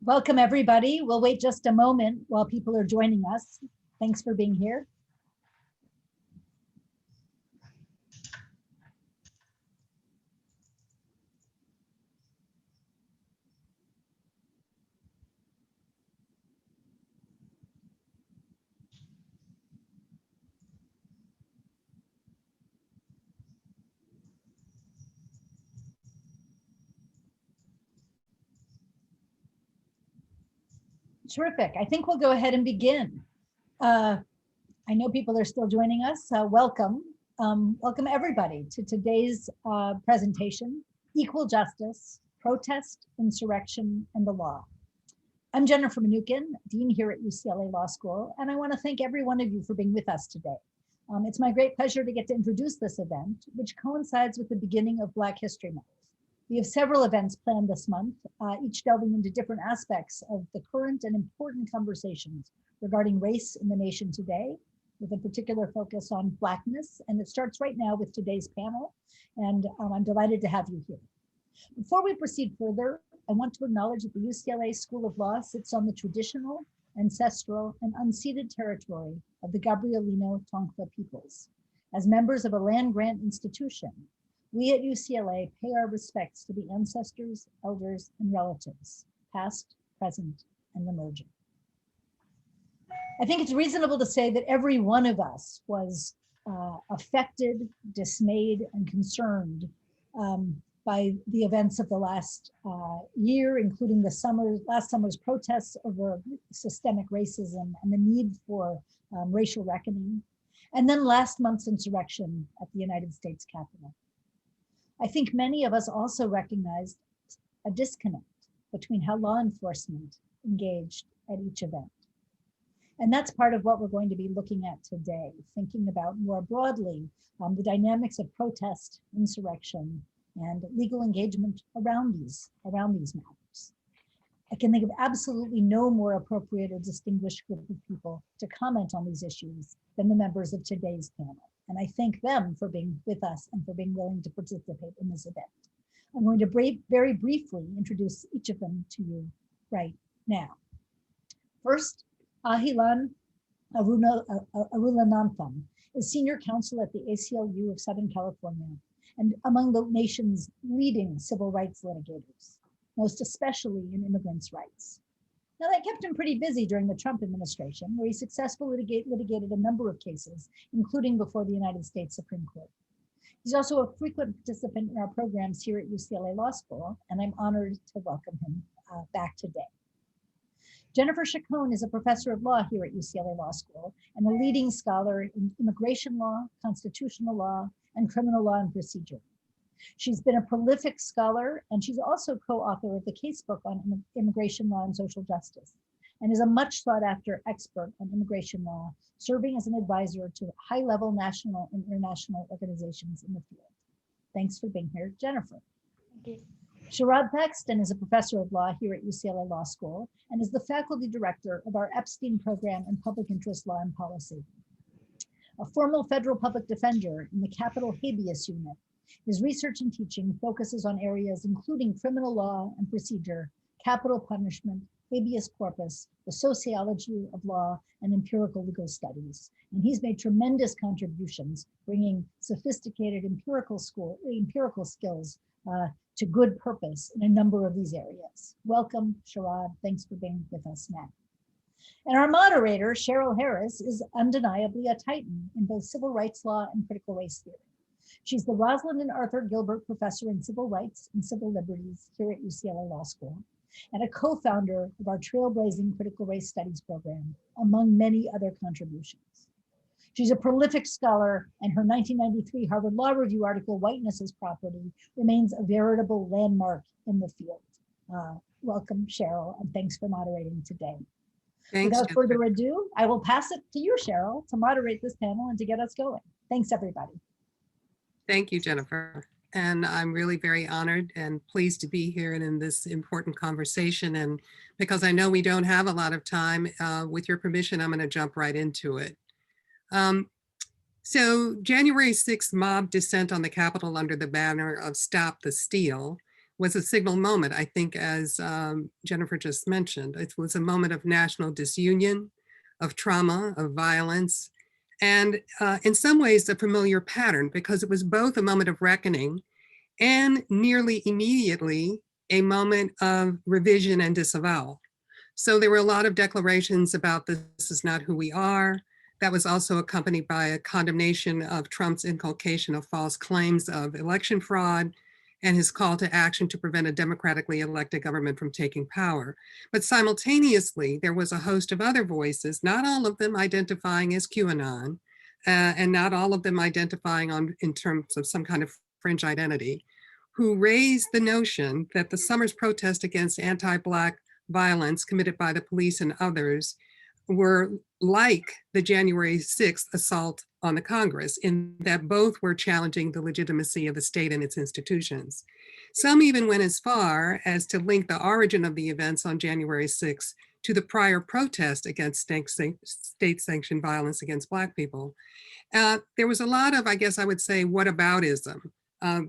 Welcome, everybody. We'll wait just a moment while people are joining us. Thanks for being here. Terrific. I think we'll go ahead and begin. I know people are still joining us. Welcome. Welcome everybody to today's presentation, Equal Justice, Protest, Insurrection, and the Law. I'm Jennifer Mnookin, Dean here at UCLA Law School, and I want to thank every one of you for being with us today. It's my great pleasure to get to introduce this event, which coincides with the beginning of Black History Month. We have several events planned this month, each delving into different aspects of the current and important conversations regarding race in the nation today, with a particular focus on Blackness. And it starts right now with today's panel, and I'm delighted to have you here. Before we proceed further, I want to acknowledge that the UCLA School of Law sits on the traditional, ancestral, and unceded territory of the Gabrielino Tonka peoples. As members of a land-grant institution, we at UCLA pay our respects to the ancestors, elders, and relatives, past, present, and emerging. I think it's reasonable to say that every one of us was affected, dismayed, and concerned by the events of the last year, including last summer's protests over systemic racism and the need for racial reckoning, and then last month's insurrection at the United States Capitol. I think many of us also recognized a disconnect between how law enforcement engaged at each event. And that's part of what we're going to be looking at today, thinking about more broadly the dynamics of protest, insurrection, and legal engagement around these matters. I can think of absolutely no more appropriate or distinguished group of people to comment on these issues than the members of today's panel. And I thank them for being with us and for being willing to participate in this event. I'm going to very briefly introduce each of them to you right now. First, Ahilan Arulanantham is senior counsel at the ACLU of Southern California and among the nation's leading civil rights litigators, most especially in immigrants' rights. Now, that kept him pretty busy during the Trump administration, where he successfully litigated a number of cases, including before the United States Supreme Court. He's also a frequent participant in our programs here at UCLA Law School, and I'm honored to welcome him back today. Jennifer Chacon is a professor of law here at UCLA Law School and a leading scholar in immigration law, constitutional law, and criminal law and procedure. She's been a prolific scholar, and she's also co-author of the casebook on immigration law and social justice, and is a much sought after expert on immigration law, serving as an advisor to high-level national and international organizations in the field. Thanks for being here, Jennifer. Thank you. Sharad Paxton is a professor of law here at UCLA Law School and is the faculty director of our Epstein Program in Public Interest Law and Policy. A former federal public defender in the Capital Habeas Unit, his research and teaching focuses on areas including criminal law and procedure, capital punishment, habeas corpus, the sociology of law, and empirical legal studies. And he's made tremendous contributions, bringing sophisticated empirical skills to good purpose in a number of these areas. Welcome, Sharad. Thanks for being with us now. And our moderator, Cheryl Harris, is undeniably a titan in both civil rights law and critical race theory. She's the Rosalind and Arthur Gilbert Professor in Civil Rights and Civil Liberties here at UCLA Law School, and a co-founder of our trailblazing critical race studies program, among many other contributions. She's a prolific scholar, and her 1993 Harvard Law Review article, Whiteness as Property, remains a veritable landmark in the field. Welcome, Cheryl, and thanks for moderating today. Thanks, Without further ado, I will pass it to you, Cheryl, to moderate this panel and to get us going. Thanks, everybody. Thank you, Jennifer. And I'm really very honored and pleased to be here and in this important conversation. And because I know we don't have a lot of time, with your permission, I'm going to jump right into it. So January 6th mob descent on the Capitol under the banner of Stop the Steal was a signal moment, I think, as Jennifer just mentioned. It was a moment of national disunion, of trauma, of violence, and in some ways a familiar pattern, because it was both a moment of reckoning and nearly immediately a moment of revision and disavowal. So there were a lot of declarations about this is not who we are. That was also accompanied by a condemnation of Trump's inculcation of false claims of election fraud and his call to action to prevent a democratically elected government from taking power. But simultaneously, there was a host of other voices, not all of them identifying as QAnon, and not all of them identifying in terms of some kind of fringe identity, who raised the notion that the summer's protest against anti-Black violence committed by the police and others were like the January 6th assault on the Congress, in that both were challenging the legitimacy of the state and its institutions. Some even went as far as to link the origin of the events on January 6th to the prior protest against state-sanctioned violence against Black people. There was a lot of, I guess I would say, whataboutism.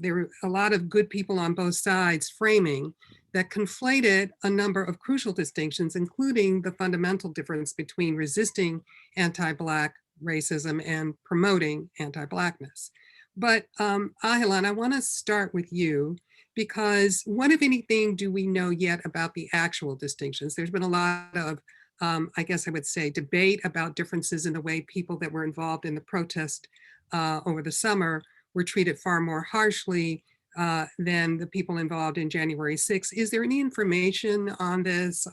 There were a lot of good people on both sides framing that conflated a number of crucial distinctions, including the fundamental difference between resisting anti-Black racism and promoting anti-Blackness. But Ahilan, I want to start with you, because what, if anything, do we know yet about the actual distinctions? There's been a lot of, I guess I would say, debate about differences in the way people that were involved in the protest over the summer were treated far more harshly than the people involved in January 6th. Is there any information on this?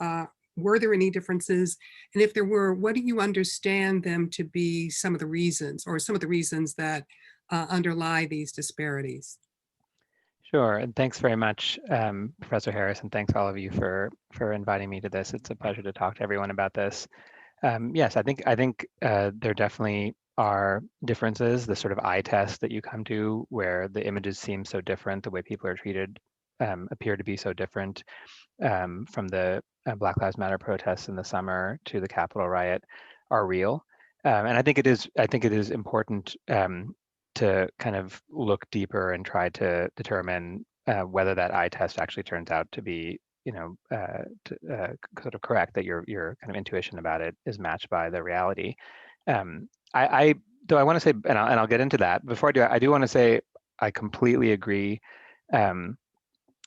Were there any differences? And if there were, what do you understand them to be some of the reasons, or some of the reasons that underlie these disparities? Sure, and thanks very much, Professor Harris, and thanks all of you for inviting me to this. It's a pleasure to talk to everyone about this. Yes, I think there definitely are differences, the sort of eye test that you come to, where the images seem so different, the way people are treated appear to be so different, from the Black Lives Matter protests in the summer to the Capitol riot, are real. And I think it is important to kind of look deeper and try to determine whether that eye test actually turns out to be, sort of correct, that your kind of intuition about it is matched by the reality. I want to say, and I'll get into that. Before I do, I do want to say I completely agree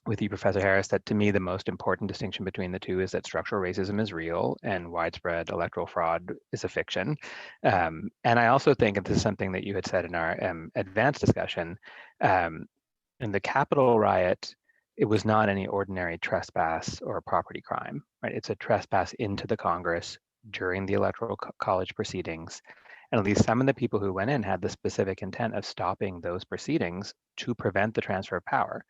with you, Professor Harris, that to me the most important distinction between the two is that structural racism is real and widespread electoral fraud is a fiction. And I also think, and this is something that you had said in our advanced discussion, in the Capitol riot, it was not any ordinary trespass or property crime, right? It's a trespass into the Congress during the Electoral College proceedings. And at least some of the people who went in had the specific intent of stopping those proceedings to prevent the transfer of power.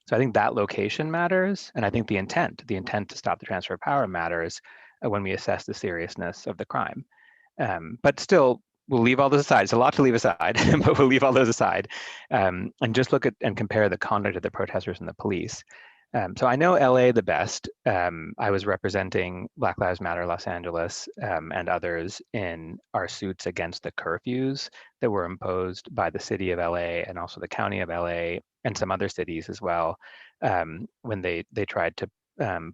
So I think that location matters. And I think the intent to stop the transfer of power matters when we assess the seriousness of the crime. But still, we'll leave all those aside. It's a lot to leave aside, but we'll leave all those aside and just look at and compare the conduct of the protesters and the police. So I know LA the best. I was representing Black Lives Matter Los Angeles and others in our suits against the curfews that were imposed by the city of LA and also the county of LA and some other cities as well, when they tried to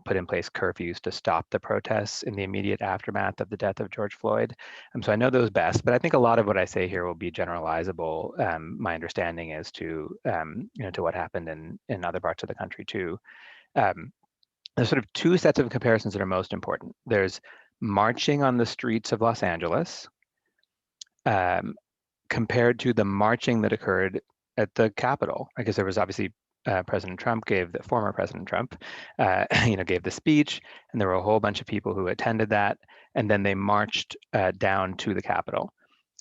put in place curfews to stop the protests in the immediate aftermath of the death of George Floyd. So I know those best, but I think a lot of what I say here will be generalizable. My understanding is to what happened in other parts of the country too. There's sort of two sets of comparisons that are most important. There's marching on the streets of Los Angeles compared to the marching that occurred at the Capitol, because there was obviously former President Trump, gave the speech, and there were a whole bunch of people who attended that, and then they marched down to the Capitol.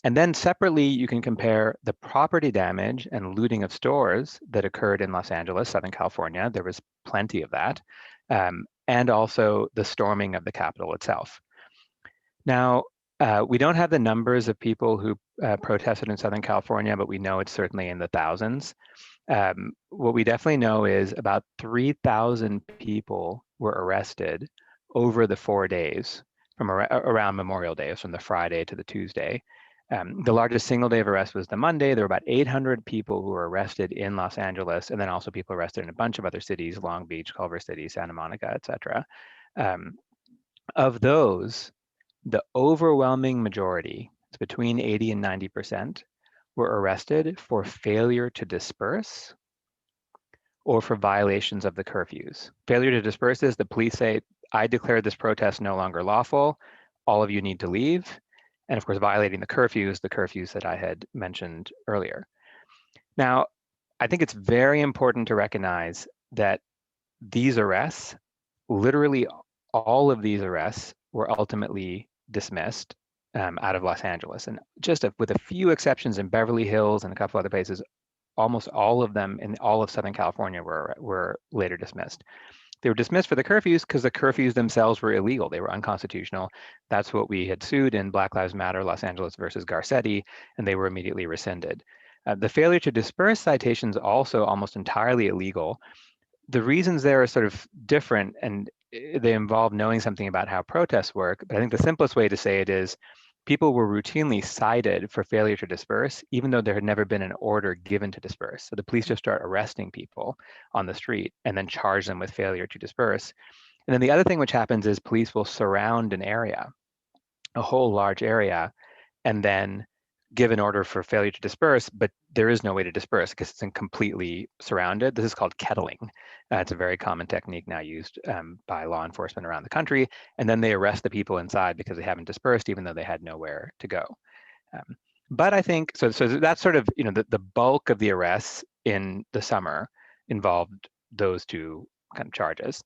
And then separately, you can compare the property damage and looting of stores that occurred in Los Angeles, Southern California. There was plenty of that, and also the storming of the Capitol itself. Now, we don't have the numbers of people who protested in Southern California, but we know it's certainly in the thousands. What we definitely know is about 3,000 people were arrested over the 4 days from around Memorial Day, from the Friday to the Tuesday. The largest single day of arrest was the Monday. There were about 800 people who were arrested in Los Angeles, and then also people arrested in a bunch of other cities, Long Beach, Culver City, Santa Monica, et cetera. Of those, the overwhelming majority, it's between 80 and 90%, were arrested for failure to disperse or for violations of the curfews. Failure to disperse is the police say, I declare this protest no longer lawful. All of you need to leave. And of course, violating the curfews that I had mentioned earlier. Now, I think it's very important to recognize that these arrests, literally all of these arrests, were ultimately dismissed out of Los Angeles. And just with a few exceptions in Beverly Hills and a couple other places, almost all of them in all of Southern California were later dismissed. They were dismissed for the curfews because the curfews themselves were illegal. They were unconstitutional. That's what we had sued in Black Lives Matter, Los Angeles versus Garcetti, and they were immediately rescinded. The failure to disperse citations also almost entirely illegal. The reasons there are sort of different, and they involve knowing something about how protests work. But I think the simplest way to say it is people were routinely cited for failure to disperse, even though there had never been an order given to disperse. So the police just start arresting people on the street and then charge them with failure to disperse. And then the other thing which happens is police will surround an area, a whole large area, and then give an order for failure to disperse, but there is no way to disperse because it's completely surrounded. This is called kettling. It's a very common technique now used by law enforcement around the country. And then they arrest the people inside because they haven't dispersed, even though they had nowhere to go. But I think, so that's sort of, the bulk of the arrests in the summer involved those two kind of charges.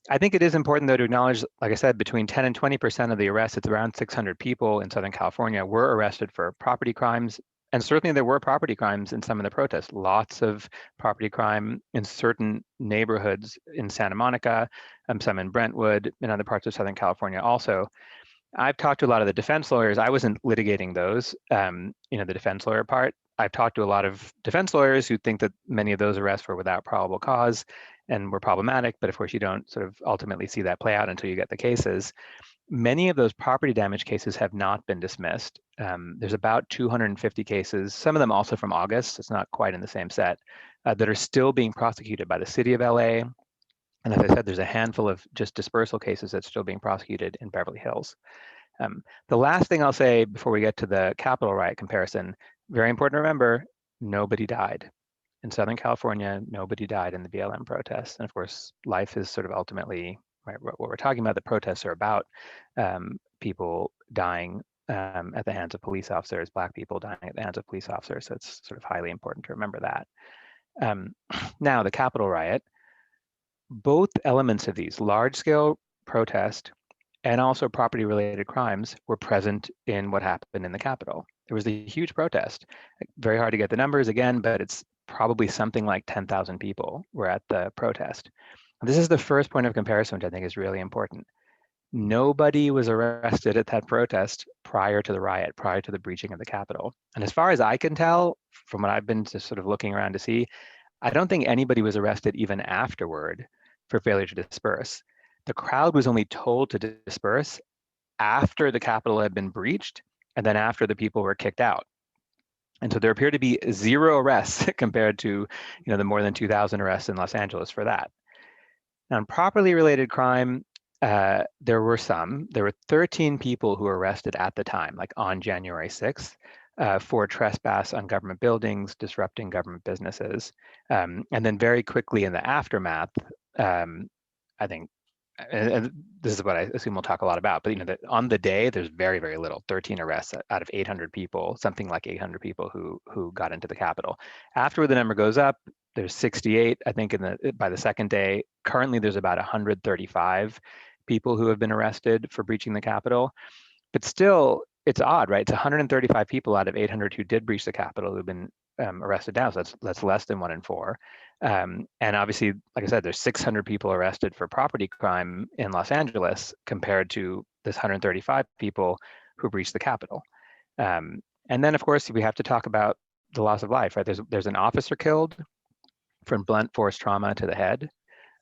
I think it is important, though, to acknowledge, like I said, between 10 and 20% of the arrests, it's around 600 people in Southern California, were arrested for property crimes. And certainly there were property crimes in some of the protests, lots of property crime in certain neighborhoods in Santa Monica, some in Brentwood, in other parts of Southern California also. I've talked to a lot of the defense lawyers. I wasn't litigating those, the defense lawyer part. I've talked to a lot of defense lawyers who think that many of those arrests were without probable cause and were problematic, but of course you don't sort of ultimately see that play out until you get the cases. Many of those property damage cases have not been dismissed. There's about 250 cases, some of them also from August, it's not quite in the same set, that are still being prosecuted by the city of LA. And as I said, there's a handful of just dispersal cases that's still being prosecuted in Beverly Hills. The last thing I'll say before we get to the Capitol riot comparison, very important to remember, nobody died. In Southern California, nobody died in the BLM protests. And of course, life is sort of ultimately, right, what we're talking about, the protests are about people dying at the hands of police officers, Black people dying at the hands of police officers. So it's sort of highly important to remember that. Now, the Capitol riot, both elements of these, large-scale protest and also property-related crimes, were present in what happened in the Capitol. There was a huge protest. Very hard to get the numbers again, but it's probably something like 10,000 people were at the protest. This is the first point of comparison, which I think is really important. Nobody was arrested at that protest prior to the riot, prior to the breaching of the Capitol. And as far as I can tell, from what I've been just sort of looking around to see, I don't think anybody was arrested even afterward for failure to disperse. The crowd was only told to disperse after the Capitol had been breached and then after the people were kicked out. And so there appeared to be 0 arrests compared to the more than 2,000 arrests in Los Angeles for that. Now, in properly related crime, there were some. There were 13 people who were arrested at the time, like on January 6th, for trespass on government buildings, disrupting government businesses. And then very quickly in the aftermath, I think, and this is what I assume we'll talk a lot about, but that on the day, there's very, very little, 13 arrests out of 800 people, something like 800 people who got into the Capitol. Afterward, the number goes up. There's 68, I think, by the second day. Currently, there's about 135 people who have been arrested for breaching the Capitol. But still, it's odd, right? It's 135 people out of 800 who did breach the Capitol who've been arrested now. So that's less than 1 in 4. And obviously, like I said, there's 600 people arrested for property crime in Los Angeles compared to this 135 people who breached the Capitol. And then, of course, we have to talk about the loss of life, right? There's an officer killed from blunt force trauma to the head,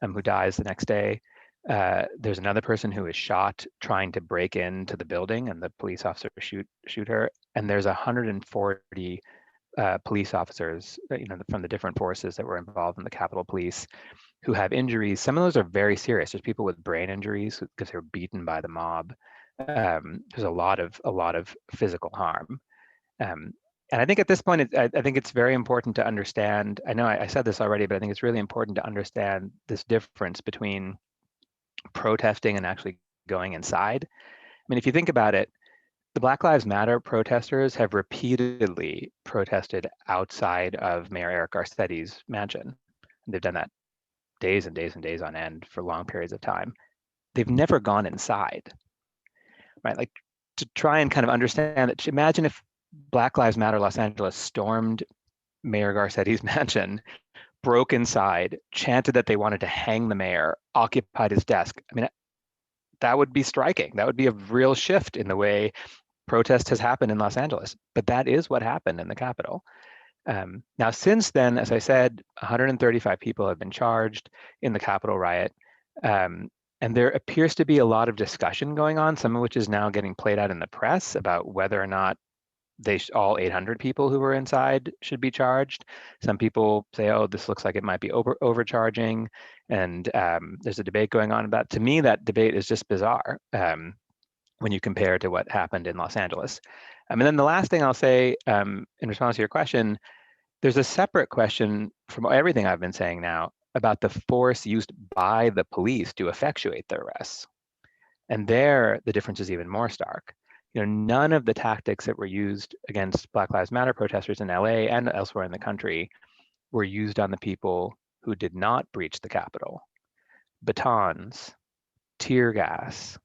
who dies the next day. There's another person who is shot trying to break into the building, and the police officer shoot her. And there's 140 police officers, from the different forces that were involved in the Capitol Police, who have injuries. Some of those are very serious. There's people with brain injuries because they were beaten by the mob. There's a lot of physical harm. And I think at this point, I think it's very important to understand. I know I said this already, but I think it's really important to understand this difference between protesting and actually going inside. I mean, if you think about it, the Black Lives Matter protesters have repeatedly protested outside of Mayor Eric Garcetti's mansion. They've done that days and days and days on end for long periods of time. They've never gone inside, right? Like, to try and kind of understand that, imagine if Black Lives Matter Los Angeles stormed Mayor Garcetti's mansion, broke inside, chanted that they wanted to hang the mayor, occupied his desk. I mean, that would be striking. That would be a real shift in the way protest has happened in Los Angeles. But that is what happened in the Capitol. Now, since then, as I said, 135 people have been charged in the Capitol riot. And there appears to be a lot of discussion going on, some of which is now getting played out in the press about whether or not all 800 people who were inside should be charged. Some people say, oh, this looks like it might be overcharging. And there's a debate going on about. To me, that debate is just bizarre when you compare to what happened in Los Angeles. And then the last thing I'll say in response to your question, there's a separate question from everything I've been saying now about the force used by the police to effectuate the arrests. And there, the difference is even more stark. None of the tactics that were used against Black Lives Matter protesters in LA and elsewhere in the country were used on the people who did not breach the Capitol. Batons, tear gas,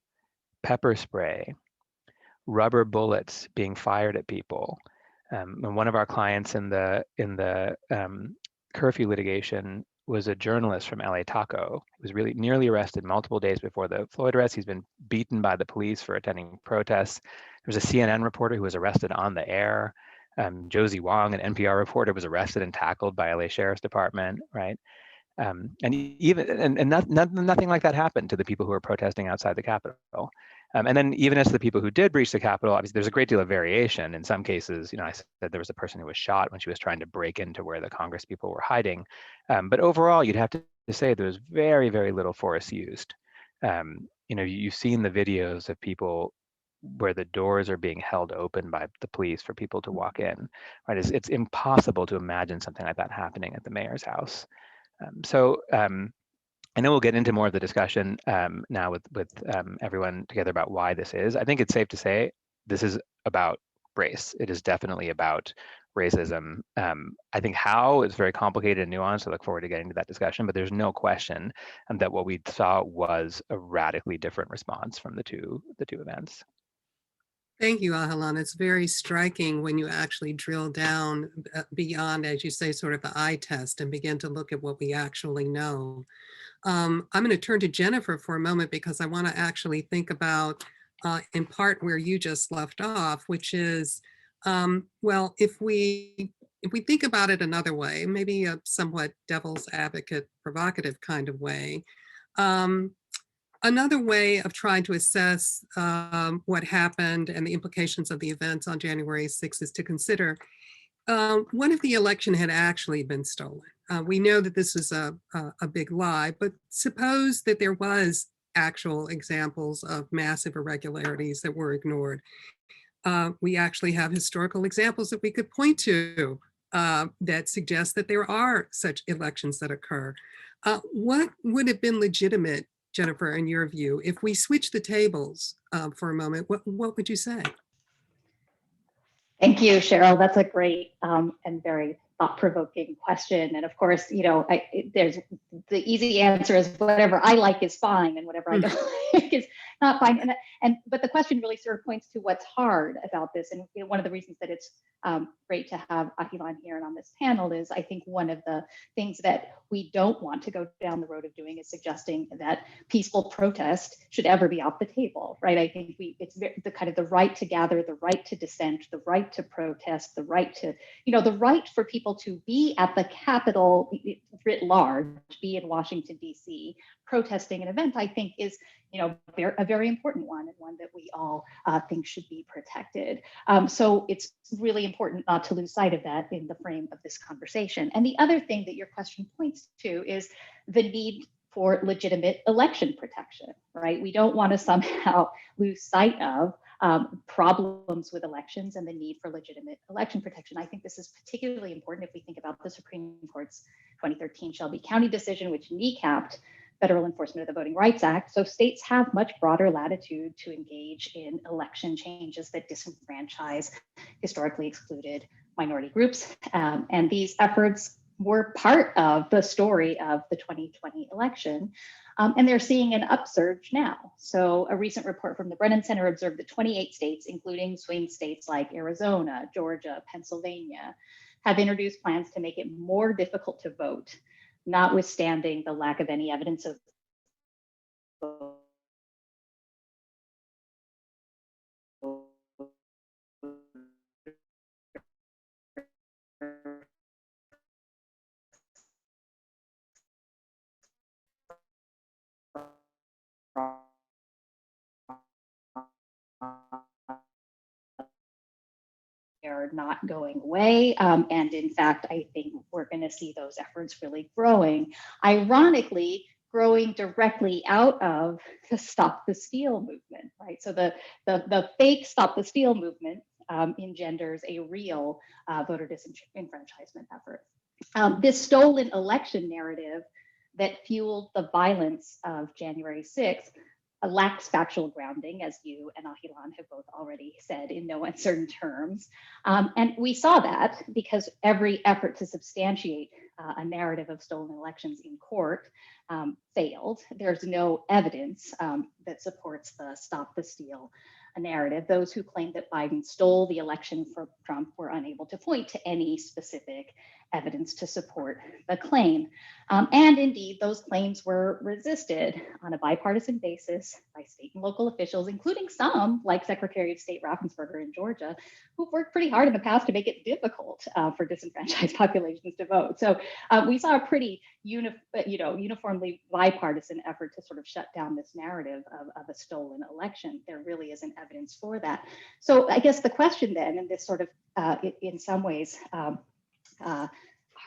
pepper spray, rubber bullets being fired at people. And one of our clients in the curfew litigation was a journalist from LA Taco. He was really nearly arrested multiple days before the Floyd arrest. He's been beaten by the police for attending protests. There was a CNN reporter who was arrested on the air. Josie Wong, an NPR reporter, was arrested and tackled by LA Sheriff's Department, right? And nothing like that happened to the people who were protesting outside the Capitol. And then even as the people who did breach the Capitol, obviously there's a great deal of variation. In some cases, I said there was a person who was shot when she was trying to break into where the Congress people were hiding. But overall, you'd have to say there was very, very little force used. You've seen the videos of people where the doors are being held open by the police for people to walk in, right? It's impossible to imagine something like that happening at the mayor's house. I know we'll get into more of the discussion now with everyone together about why this is. I think it's safe to say this is about race. It is definitely about racism. I think how is very complicated and nuanced. I look forward to getting to that discussion, but there's no question that what we saw was a radically different response from the two events. Thank you, Ahalan. It's very striking when you actually drill down beyond, as you say, sort of the eye test and begin to look at what we actually know. I'm going to turn to Jennifer for a moment because I want to actually think about, in part, where you just left off, which is, well, if we think about it another way, maybe a somewhat devil's advocate, provocative kind of way, another way of trying to assess what happened and the implications of the events on January 6th is to consider what if the election had actually been stolen? We know that this is a big lie, but suppose that there was actual examples of massive irregularities that were ignored. We actually have historical examples that we could point to that suggest that there are such elections that occur. What would have been legitimate, Jennifer, in your view, if we switch the tables for a moment? What would you say? Thank you, Cheryl. That's a great and very thought-provoking question. And of course, there's the easy answer is whatever I like is fine, and whatever I don't like is not fine. But the question really sort of points to what's hard about this. And one of the reasons that it's great to have Ahilan here and on this panel is I think one of the things that we don't want to go down the road of doing is suggesting that peaceful protest should ever be off the table, right? I think it's the kind of the right to gather, the right to dissent, the right to protest, the right to, the right for people people to be at the Capitol writ large, be in Washington, D.C., protesting an event, I think is, a very important one, and one that we all think should be protected. So it's really important not to lose sight of that in the frame of this conversation. And the other thing that your question points to is the need for legitimate election protection, right? We don't want to somehow lose sight of problems with elections and the need for legitimate election protection. I think this is particularly important if we think about the Supreme Court's 2013 Shelby County decision, which kneecapped federal enforcement of the Voting Rights Act. So states have much broader latitude to engage in election changes that disenfranchise historically excluded minority groups. And these efforts were part of the story of the 2020 election. And they're seeing an upsurge now. So a recent report from the Brennan Center observed that 28 states, including swing states like Arizona, Georgia, Pennsylvania, have introduced plans to make it more difficult to vote, notwithstanding the lack of any evidence of are not going away. And in fact, I think we're going to see those efforts really growing. Ironically, growing directly out of the Stop the Steal movement, right? So the fake Stop the Steal movement engenders a real voter disenfranchisement effort. This stolen election narrative that fueled the violence of January 6th lacks factual grounding, as you and Ahilan have both already said in no uncertain terms. And we saw that because every effort to substantiate a narrative of stolen elections in court failed. There's no evidence that supports the Stop the Steal narrative. Those who claim that Biden stole the election from Trump were unable to point to any specific evidence to support the claim. And indeed, those claims were resisted on a bipartisan basis by state and local officials, including some, like Secretary of State Raffensperger in Georgia, who've worked pretty hard in the past to make it difficult for disenfranchised populations to vote. So we saw a pretty uniformly bipartisan effort to sort of shut down this narrative of a stolen election. There really isn't evidence for that. So I guess the question then, and this sort of in some ways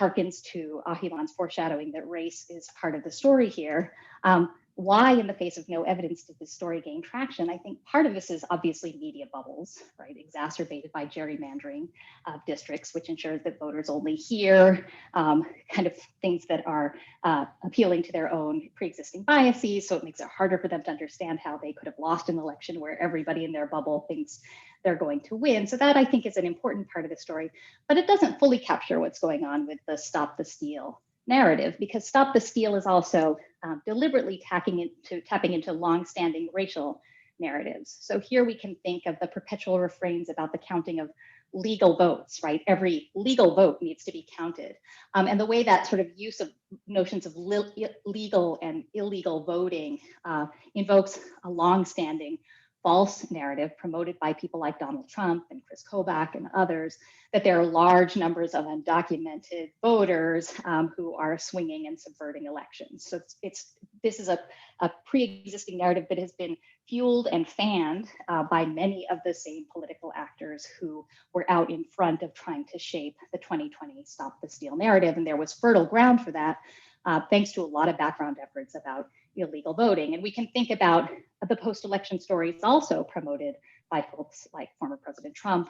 harkens to Ahilan's foreshadowing that race is part of the story here. Why, in the face of no evidence, did this story gain traction? I think part of this is obviously media bubbles, right? Exacerbated by gerrymandering of districts, which ensures that voters only hear kind of things that are appealing to their own pre-existing biases. So it makes it harder for them to understand how they could have lost an election where everybody in their bubble thinks they're going to win. So that, I think, is an important part of the story, but it doesn't fully capture what's going on with the Stop the Steal narrative, because Stop the Steal is also deliberately tapping into longstanding racial narratives. So here we can think of the perpetual refrains about the counting of legal votes, right? Every legal vote needs to be counted. And the way that sort of use of notions of legal and illegal voting invokes a longstanding false narrative promoted by people like Donald Trump and Chris Kobach and others, that there are large numbers of undocumented voters who are swinging and subverting elections. So this is a pre-existing narrative that has been fueled and fanned by many of the same political actors who were out in front of trying to shape the 2020 Stop the Steal narrative. And there was fertile ground for that, thanks to a lot of background efforts about illegal voting. And we can think about the post-election stories also promoted by folks like former President Trump,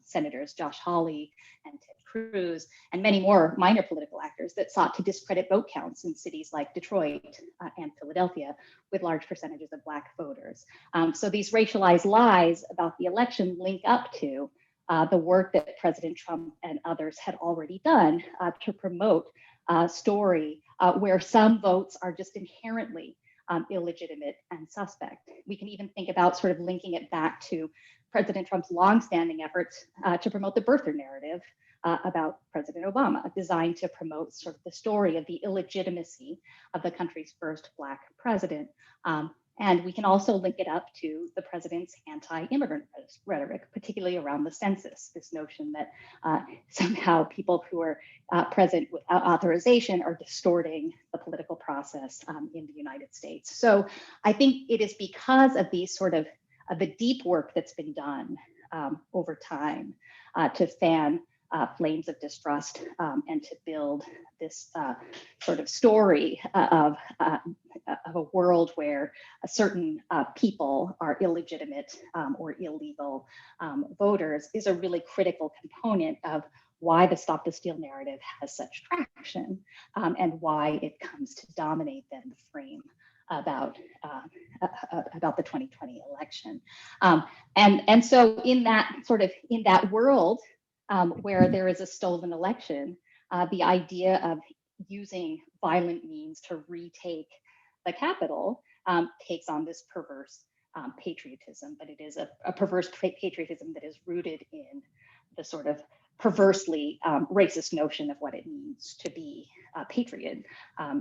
Senators Josh Hawley and Ted Cruz, and many more minor political actors that sought to discredit vote counts in cities like Detroit and Philadelphia with large percentages of Black voters. So these racialized lies about the election link up to the work that President Trump and others had already done to promote a story where some votes are just inherently illegitimate and suspect. We can even think about sort of linking it back to President Trump's longstanding efforts to promote the birther narrative about President Obama, designed to promote sort of the story of the illegitimacy of the country's first Black president. And we can also link it up to the president's anti-immigrant rhetoric, particularly around the census, this notion that somehow people who are present without authorization are distorting the political process in the United States. So I think it is because of these sort of the deep work that's been done over time to fan flames of distrust and to build this sort of story of a world where certain people are illegitimate or illegal voters is a really critical component of why the Stop the Steal narrative has such traction and why it comes to dominate then the frame about the 2020 election. And so in that world, where there is a stolen election, the idea of using violent means to retake the Capitol takes on this perverse patriotism, but it is a perverse patriotism that is rooted in the sort of perversely racist notion of what it means to be a patriot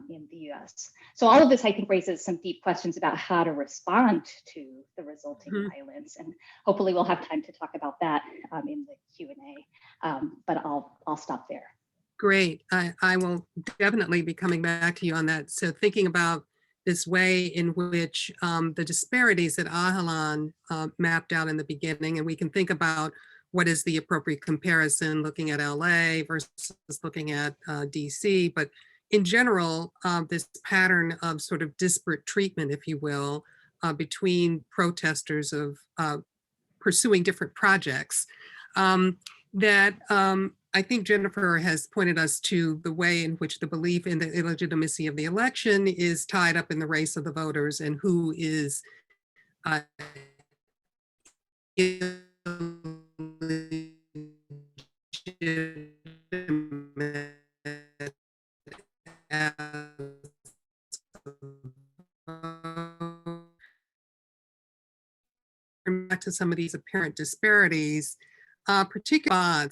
in the US. So all of this, I think, raises some deep questions about how to respond to the resulting violence. And hopefully we'll have time to talk about that in the Q&A, but I'll stop there. Great. I will definitely be coming back to you on that. So thinking about this way in which the disparities that Ahilan mapped out in the beginning, and we can think about what is the appropriate comparison looking at LA versus looking at DC, but in general, this pattern of sort of disparate treatment, if you will, between protesters of pursuing different projects, that I think Jennifer has pointed us to the way in which the belief in the illegitimacy of the election is tied up in the race of the voters and who is back to some of these apparent disparities, particularly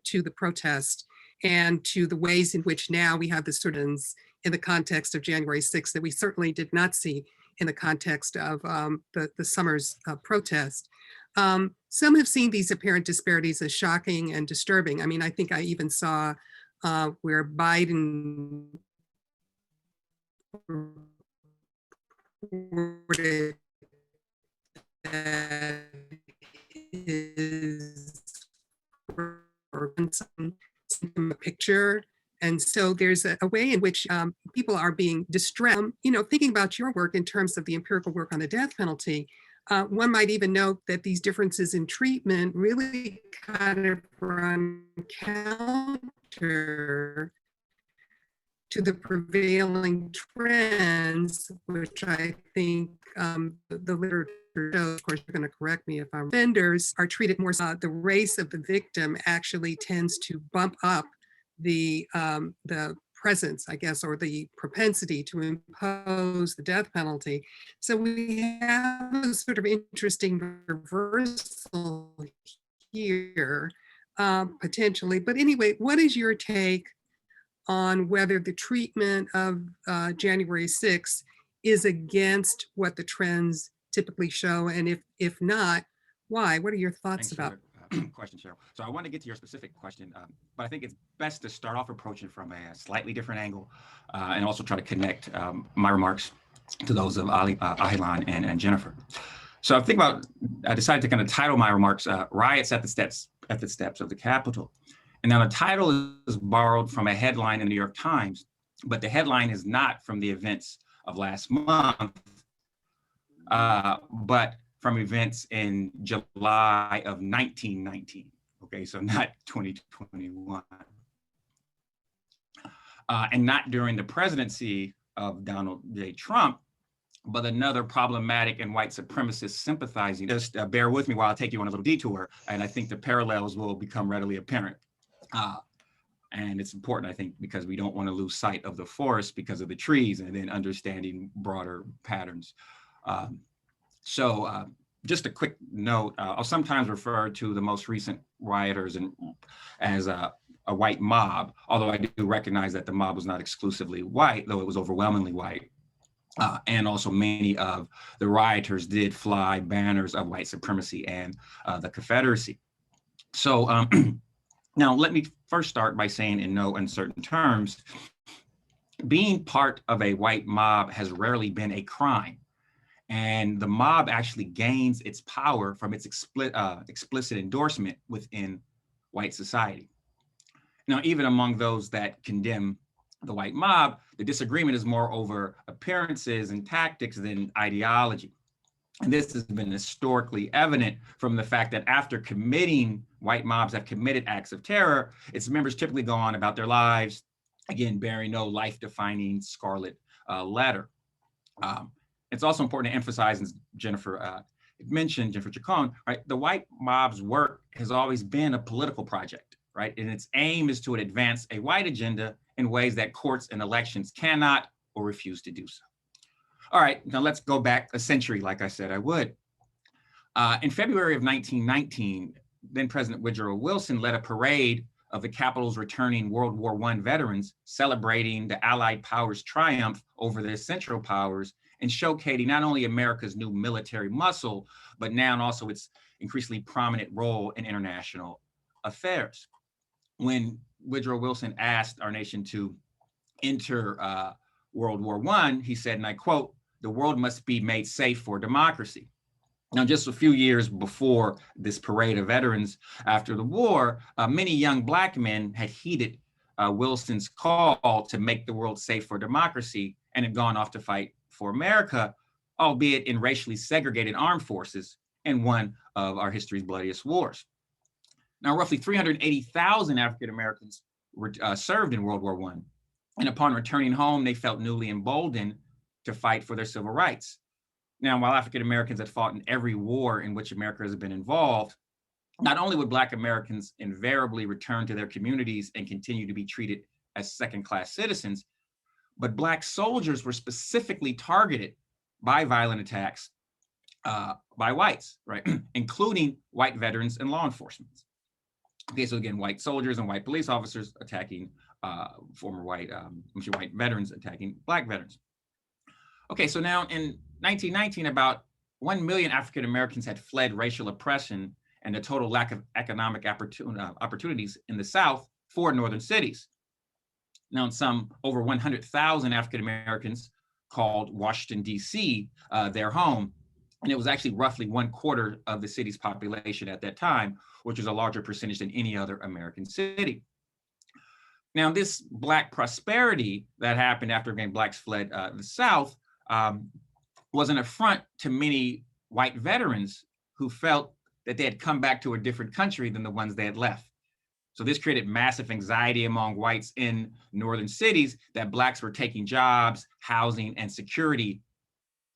to the protest and to the ways in which now we have the sort of in the context of January 6th that we certainly did not see in the context of the summer's protest. Some have seen these apparent disparities as shocking and disturbing. I mean, I think I even saw where Biden reported that his a picture. And so there's a way in which people are being distressed. Thinking about your work in terms of the empirical work on the death penalty, one might even note that these differences in treatment really kind of run counter to the prevailing trends, which I think the literature shows, of course, you're going to correct me if I'm offenders, are treated more. The race of the victim actually tends to bump up the presence, I guess, or the propensity to impose the death penalty. So we have a sort of interesting reversal here, potentially. But anyway, what is your take on whether the treatment of January 6th is against what the trends typically show? And if not, why? What are your thoughts about question, Cheryl? So I want to get to your specific question, but I think it's best to start off approaching from a slightly different angle and also try to connect my remarks to those of Ahilan and Jennifer. So I decided to kind of title my remarks Riots at the Steps of the Capitol. And now the title is borrowed from a headline in the New York Times, but the headline is not from the events of last month, but from events in July of 1919. Okay, so not 2021. And not during the presidency of Donald J. Trump, but another problematic and white supremacist sympathizing. Just bear with me while I take you on a little detour, and I think the parallels will become readily apparent. And it's important, I think, because we don't want to lose sight of the forest because of the trees and then understanding broader patterns. So just a quick note, I'll sometimes refer to the most recent rioters as a white mob, although I do recognize that the mob was not exclusively white, though it was overwhelmingly white. And also many of the rioters did fly banners of white supremacy and the Confederacy. So now let me first start by saying in no uncertain terms, being part of a white mob has rarely been a crime. And the mob actually gains its power from its explicit endorsement within white society. Now, even among those that condemn the white mob, the disagreement is more over appearances and tactics than ideology. And this has been historically evident from the fact that after white mobs have committed acts of terror, its members typically go on about their lives, again, bearing no life-defining scarlet letter. It's also important to emphasize, as Jennifer mentioned, Jennifer Chacon, right? The white mob's work has always been a political project, right? And its aim is to advance a white agenda in ways that courts and elections cannot or refuse to do so. All right, now let's go back a century, like I said I would. In February of 1919, then President Woodrow Wilson led a parade of the Capitol's returning World War I veterans, celebrating the Allied powers' triumph over their Central powers and showcasing not only America's new military muscle, but now also its increasingly prominent role in international affairs. When Woodrow Wilson asked our nation to enter World War I, he said, and I quote, "The world must be made safe for democracy." Now, just a few years before this parade of veterans after the war, many young Black men had heeded Wilson's call to make the world safe for democracy and had gone off to fight for America, albeit in racially segregated armed forces in one of our history's bloodiest wars. Now, roughly 380,000 African Americans were served in World War I. And upon returning home, they felt newly emboldened to fight for their civil rights. Now, while African Americans had fought in every war in which America has been involved, not only would Black Americans invariably return to their communities and continue to be treated as second-class citizens, but Black soldiers were specifically targeted by violent attacks by whites, right? Including white veterans and law enforcement. Okay, so again, white soldiers and white police officers attacking former white veterans attacking Black veterans. Okay, so now in 1919, about 1 million African Americans had fled racial oppression and the total lack of economic opportunities in the South for northern cities. Now, in some over 100,000 African Americans called Washington, D.C. Their home, and it was actually roughly 1/4 of the city's population at that time, which was a larger percentage than any other American city. Now, this Black prosperity that happened after again Blacks fled the South was an affront to many white veterans who felt that they had come back to a different country than the ones they had left. So this created massive anxiety among whites in northern cities that Blacks were taking jobs, housing, and security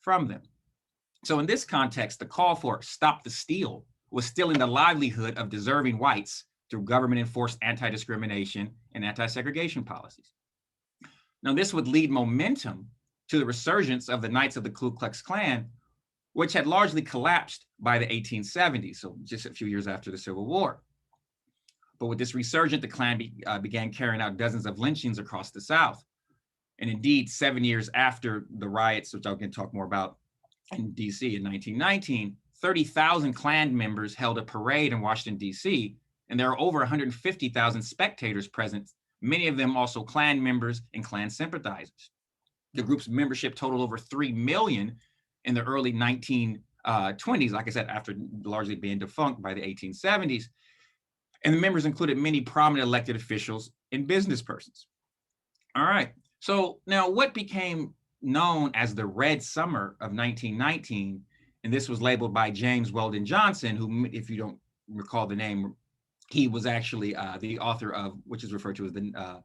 from them. So in this context, the call for stop the steal was stealing the livelihood of deserving whites through government-enforced anti-discrimination and anti-segregation policies. Now, this would lead momentum to the resurgence of the Knights of the Ku Klux Klan, which had largely collapsed by the 1870s, so just a few years after the Civil War. But with this resurgence, the Klan began carrying out dozens of lynchings across the South. And indeed, 7 years after the riots, which I'll get to talk more about in DC in 1919, 30,000 Klan members held a parade in Washington, DC, and there are over 150,000 spectators present, many of them also Klan members and Klan sympathizers. The group's membership totaled over 3 million in the early 1920s, like I said, after largely being defunct by the 1870s. And the members included many prominent elected officials and business persons. All right, so now what became known as the Red Summer of 1919, and this was labeled by James Weldon Johnson, who, if you don't recall the name, he was actually the author of, which is referred to as the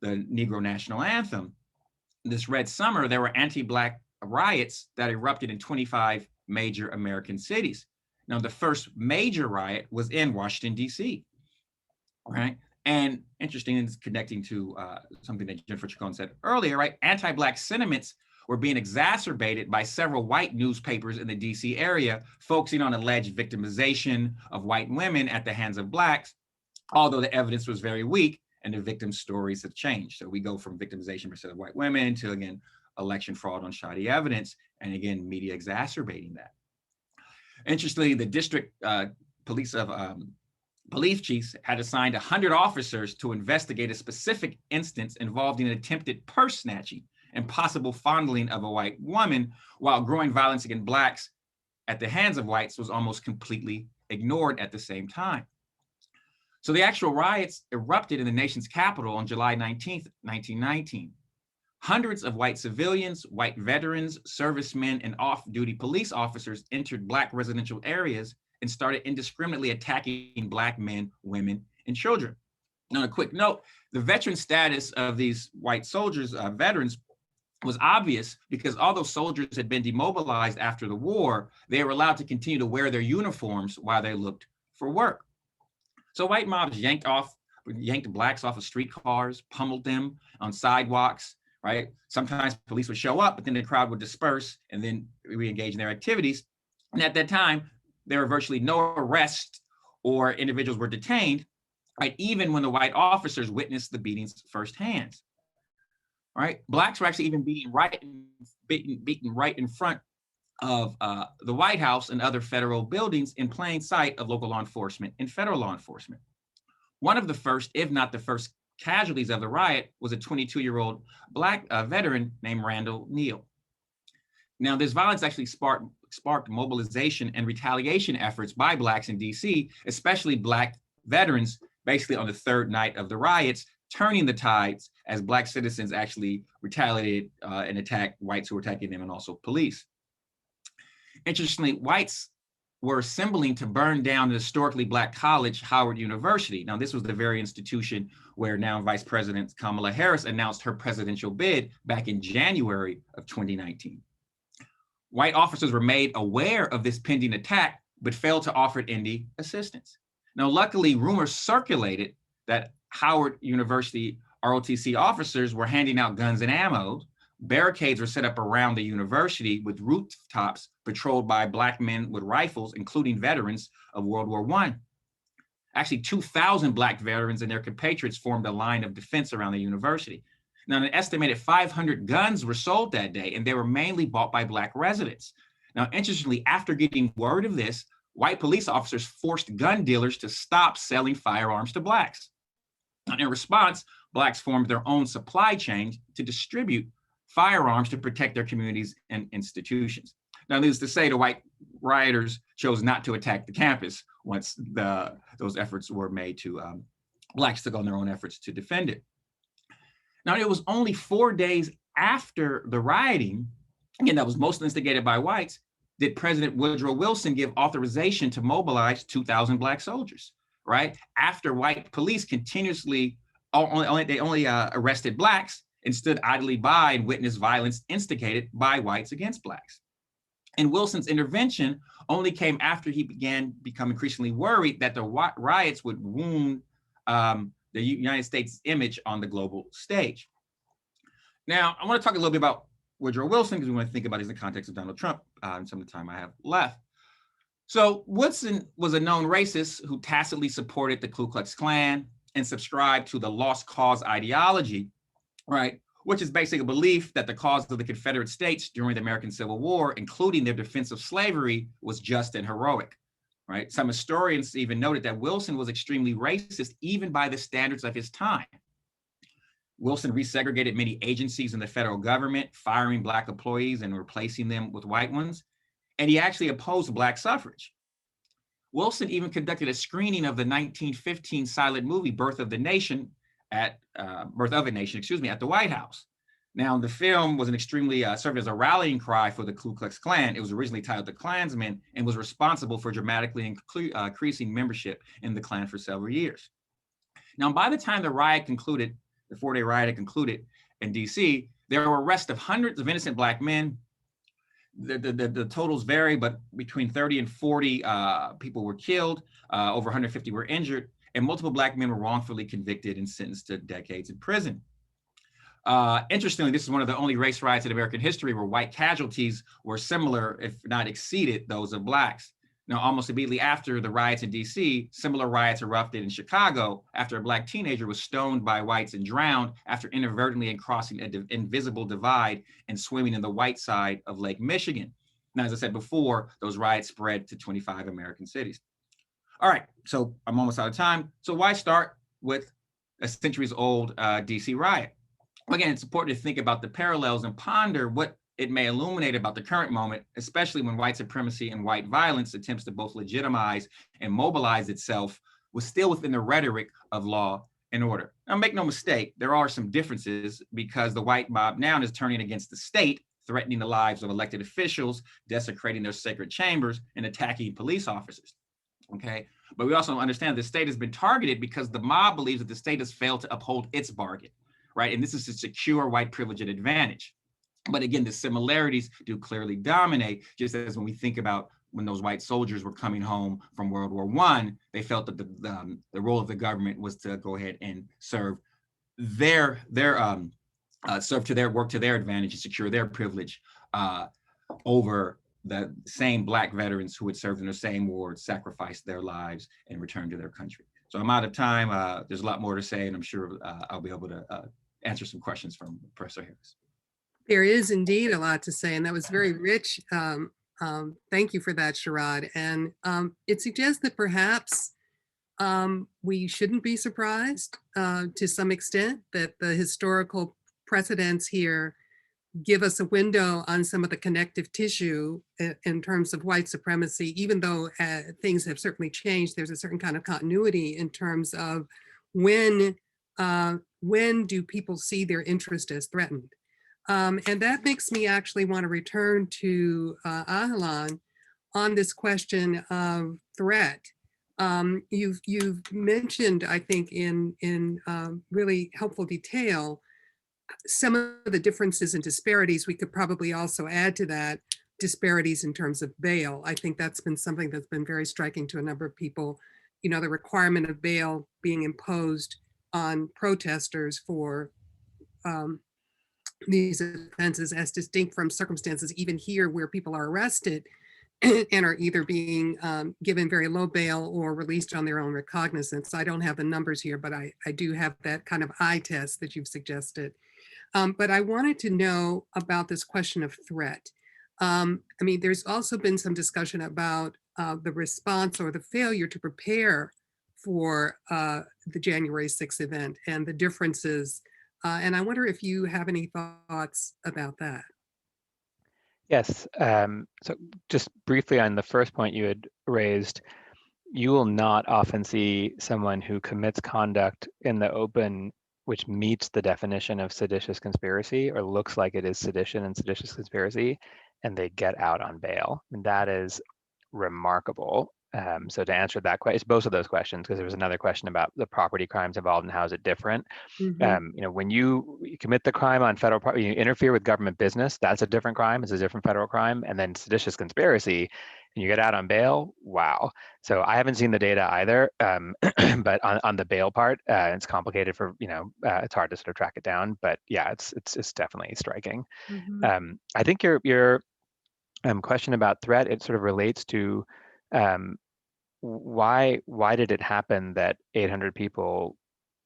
Negro National Anthem. This Red Summer, there were anti-Black riots that erupted in 25 major American cities. Now, the first major riot was in Washington, D.C., right? And interesting, is connecting to something that Jennifer Chacon said earlier, right? Anti-Black sentiments were being exacerbated by several white newspapers in the DC area, focusing on alleged victimization of white women at the hands of Blacks, although the evidence was very weak and the victim stories have changed. So we go from victimization of white women to, again, election fraud on shoddy evidence, and again, media exacerbating that. Interestingly, the district police chiefs had assigned 100 officers to investigate a specific instance involving an attempted purse snatching and possible fondling of a white woman, while growing violence against blacks at the hands of whites was almost completely ignored at the same time. So the actual riots erupted in the nation's capital on July 19th, 1919. Hundreds of white civilians, white veterans, servicemen, and off-duty police officers entered Black residential areas and started indiscriminately attacking Black men, women, and children. Now, a quick note, the veteran status of these white soldiers, veterans, was obvious because although soldiers had been demobilized after the war, they were allowed to continue to wear their uniforms while they looked for work. So white mobs yanked blacks off of streetcars, pummeled them on sidewalks, right? Sometimes police would show up, but then the crowd would disperse and then re-engage in their activities. And at that time, there were virtually no arrests or individuals were detained, right? Even when the white officers witnessed the beatings firsthand, right? Blacks were actually even beaten right in front of the White House and other federal buildings in plain sight of local law enforcement and federal law enforcement. One of the first, if not the first, casualties of the riot was a 22-year-old Black veteran named Randall Neal. Now, this violence actually sparked mobilization and retaliation efforts by Blacks in DC, especially Black veterans, basically on the third night of the riots, turning the tides as Black citizens actually retaliated and attacked whites who were attacking them and also police. Interestingly, whites were assembling to burn down the historically Black college, Howard University. Now, this was the very institution where now Vice President Kamala Harris announced her presidential bid back in January of 2019. White officers were made aware of this pending attack, but failed to offer any assistance. Now, luckily, rumors circulated that Howard University ROTC officers were handing out guns and ammo. Barricades were set up around the university with rooftops patrolled by Black men with rifles, including veterans of World War I. Actually, 2,000 Black veterans and their compatriots formed a line of defense around the university. Now, an estimated 500 guns were sold that day, and they were mainly bought by Black residents. Now, interestingly, after getting word of this, white police officers forced gun dealers to stop selling firearms to Blacks. And in response, Blacks formed their own supply chain to distribute firearms to protect their communities and institutions. Now, needless to say, the white rioters chose not to attack the campus once those efforts were made to, Blacks took on their own efforts to defend it. Now, it was only 4 days after the rioting, again, that was mostly instigated by whites, did President Woodrow Wilson give authorization to mobilize 2,000 Black soldiers, right? After white police continuously, only arrested Blacks and stood idly by and witnessed violence instigated by whites against Blacks. And Wilson's intervention only came after he began to become increasingly worried that the riots would wound the United States' image on the global stage. Now, I want to talk a little bit about Woodrow Wilson because we want to think about this in the context of Donald Trump and some of the time I have left. So Woodson was a known racist who tacitly supported the Ku Klux Klan and subscribed to the lost cause ideology, right? Which is basically a belief that the cause of the Confederate States during the American Civil War, including their defense of slavery, was just and heroic, right? Some historians even noted that Wilson was extremely racist, even by the standards of his time. Wilson resegregated many agencies in the federal government, firing Black employees and replacing them with white ones. And he actually opposed Black suffrage. Wilson even conducted a screening of the 1915 silent movie Birth of a Nation at the White House. Now, the film was an extremely served as a rallying cry for the Ku Klux Klan. It was originally titled The Klansman and was responsible for dramatically increasing membership in the Klan for several years. Now, by the time the riot concluded, the 4-day riot had concluded in DC, there were arrests of hundreds of innocent Black men. The totals vary, but between 30 and 40 people were killed, over 150 were injured, and multiple Black men were wrongfully convicted and sentenced to decades in prison. Interestingly, this is one of the only race riots in American history where white casualties were similar, if not exceeded, those of Blacks. Now, almost immediately after the riots in DC, similar riots erupted in Chicago after a Black teenager was stoned by whites and drowned after inadvertently crossing an invisible divide and swimming in the white side of Lake Michigan. Now, as I said before, those riots spread to 25 American cities. All right, so I'm almost out of time. So why start with a centuries-old DC riot? Again, it's important to think about the parallels and ponder what it may illuminate about the current moment, especially when white supremacy and white violence attempts to both legitimize and mobilize itself was still within the rhetoric of law and order. Now, make no mistake, there are some differences because the white mob now is turning against the state, threatening the lives of elected officials, desecrating their sacred chambers, and attacking police officers. Okay, but we also understand the state has been targeted because the mob believes that the state has failed to uphold its bargain, right? And this is to secure white privilege and advantage. But again, the similarities do clearly dominate, just as when we think about when those white soldiers were coming home from World War I, they felt that the role of the government was to go ahead and serve serve to their work to their advantage and secure their privilege over the same Black veterans who had served in the same wars, sacrificed their lives, and returned to their country. So I'm out of time. There's a lot more to say, and I'm sure I'll be able to answer some questions from Professor Harris. There is indeed a lot to say, and that was very rich. Thank you for that, Sherrod. And it suggests that perhaps we shouldn't be surprised to some extent that the historical precedents here give us a window on some of the connective tissue in terms of white supremacy. Even though things have certainly changed, there's a certain kind of continuity in terms of when do people see their interest as threatened. And that makes me actually want to return to Ahilan on this question of threat. You've mentioned, I think, in really helpful detail, some of the differences and disparities. We could probably also add to that disparities in terms of bail. I think that's been something that's been very striking to a number of people. You know, the requirement of bail being imposed on protesters for these offenses as distinct from circumstances even here where people are arrested and are either being given very low bail or released on their own recognizance. I don't have the numbers here, but I do have that kind of eye test that you've suggested. But I wanted to know about this question of threat. I mean, there's also been some discussion about the response or the failure to prepare for the January 6th event and the differences. And I wonder if you have any thoughts about that. Yes. So just briefly on the first point you had raised, you will not often see someone who commits conduct in the open which meets the definition of seditious conspiracy or looks like it is sedition and seditious conspiracy, and they get out on bail. And that is remarkable. So to answer that question, both of those questions, because there was another question about the property crimes involved and how is it different. Mm-hmm. You know, when you commit the crime on federal property, you interfere with government business, that's a different crime. It's a different federal crime. And then seditious conspiracy, and you get out on bail. Wow. So I haven't seen the data either, but on the bail part, it's complicated for, you know, it's hard to sort of track it down. But yeah, it's definitely striking. Mm-hmm. I think your question about threat, it sort of relates to why did it happen that 800 people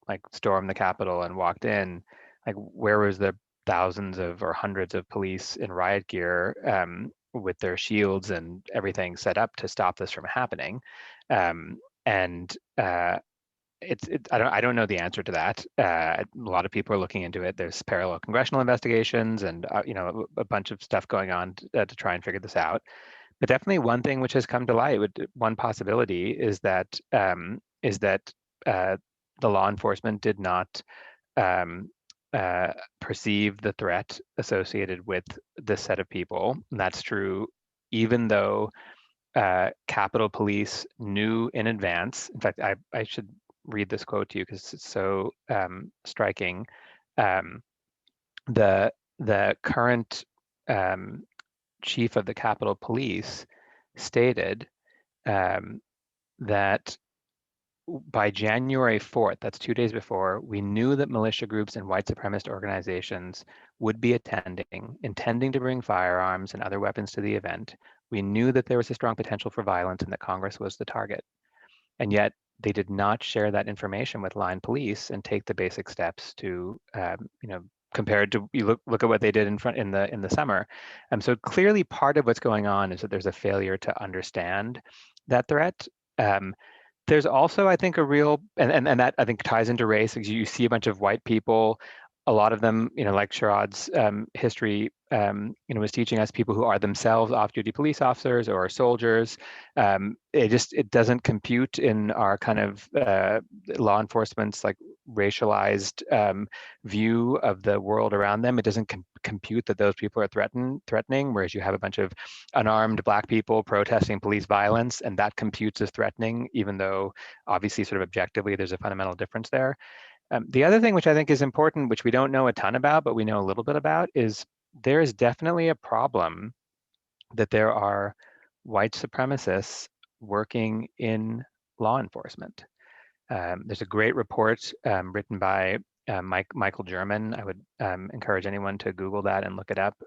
like stormed the Capitol and walked in? Like, where was the thousands of or hundreds of police in riot gear with their shields and everything set up to stop this from happening? I don't know the answer to that. A lot of people are looking into it. There's parallel congressional investigations and you know, a bunch of stuff going on to try and figure this out. But definitely one thing which has come to light, one possibility is that the law enforcement did not perceive the threat associated with this set of people. And that's true even though Capitol Police knew in advance. In fact, I should read this quote to you because it's so striking. The current chief of the Capitol Police stated that by January 4th, that's 2 days before, we knew that militia groups and white supremacist organizations would be intending to bring firearms and other weapons to the event. We knew that there was a strong potential for violence and that Congress was the target. And yet they did not share that information with line police and take the basic steps to, compared to, you look at what they did in the summer. So clearly part of what's going on is that there's a failure to understand that threat. There's also, I think, a real, and that I think ties into race, because you see a bunch of white people, a lot of them, like Sharad's history, was teaching us, people who are themselves off-duty police officers or soldiers. It doesn't compute in our kind of law enforcement's like racialized view of the world around them. It doesn't compute that those people are threatening, whereas you have a bunch of unarmed Black people protesting police violence, and that computes as threatening, even though obviously sort of objectively there's a fundamental difference there. The other thing which I think is important, which we don't know a ton about, but we know a little bit about, is there is definitely a problem that there are white supremacists working in law enforcement. There's a great report written by Michael German. I would encourage anyone to Google that and look it up.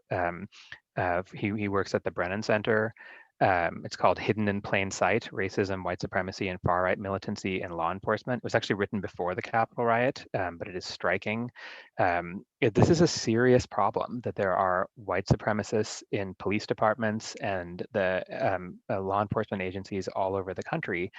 He works at the Brennan Center. It's called Hidden in Plain Sight: Racism, White Supremacy, and Far-Right Militancy in Law Enforcement. It was actually written before the Capitol riot, but it is striking. This is a serious problem, that there are white supremacists in police departments and the law enforcement agencies all over the country.